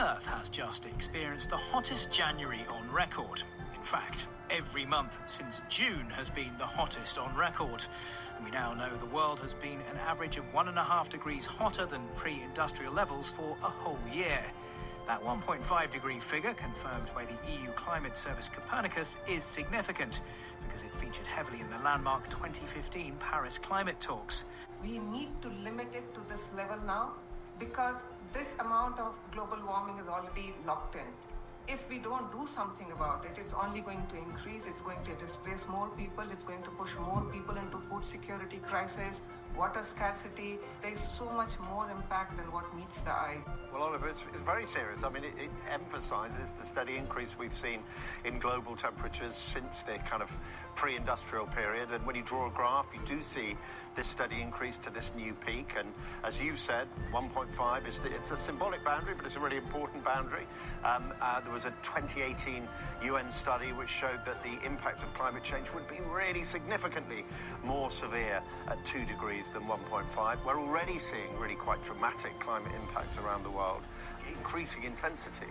Earth has just experienced the hottest January on record. In fact, every month since June has been the hottest on record. And we now know the world has been an average of 1.5 degrees hotter than pre-industrial levels for a whole year. That 1.5 degree figure, confirmed by the EU climate service Copernicus, is significant because it featured heavily in the landmark 2015 Paris climate talks. We need to limit it to this level now because this amount of global warming is already locked in. If we don't do something about it, it's only going to increase, it's going to displace more people, it's going to push more people into food security crisis, water scarcity. There's so much more impact than what meets the eye. Well, Oliver, it's very serious. I mean, it emphasises the steady increase we've seen in global temperatures since the kind of pre-industrial period. And when you draw a graph, you do see this steady increase to this new peak. And as you've said, 1.5 it's a symbolic boundary, but it's a really important boundary. There was a 2018 UN study which showed that the impacts of climate change would be really significantly more severe at 2 degrees than 1.5. We're already seeing really quite dramatic climate impacts around the world. Increasing intensity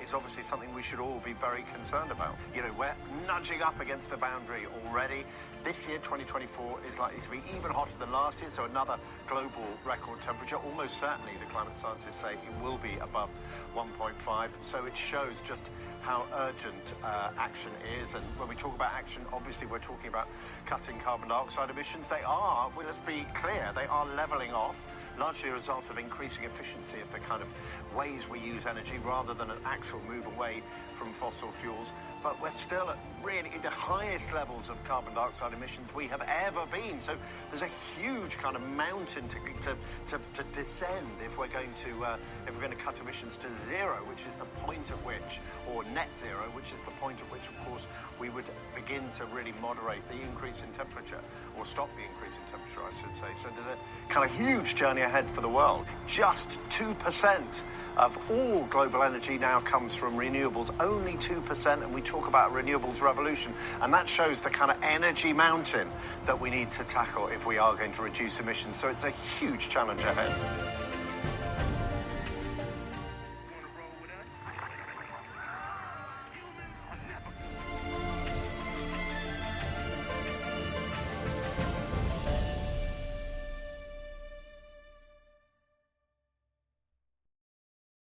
is obviously something we should all be very concerned about. You know, we're nudging up against the boundary already. This year, 2024, is likely to be even hotter than last year, so another global record temperature. Almost certainly, the climate scientists say it will be above 1.5, so it shows just how urgent action is. And when we talk about action, obviously we're talking about cutting carbon dioxide emissions. They are, well, let's be clear, they are levelling off, largely a result of increasing efficiency of the kind of ways we use energy rather than an actual move away from fossil fuels. But we're still at really the highest levels of carbon dioxide emissions we have ever been. So there's a huge kind of mountain to descend if we're going to cut emissions to zero, which is the point at which, or net zero, which is the point at which, of course, we would begin to really moderate the increase in temperature, or stop the increase in temperature, I should say. So there's a kind of huge journey ahead for the world. Just 2% of all global energy now comes from renewables, only 2%, and we talk about renewables revolution, and that shows the kind of energy mountain that we need to tackle if we are going to reduce emissions. So it's a huge challenge ahead.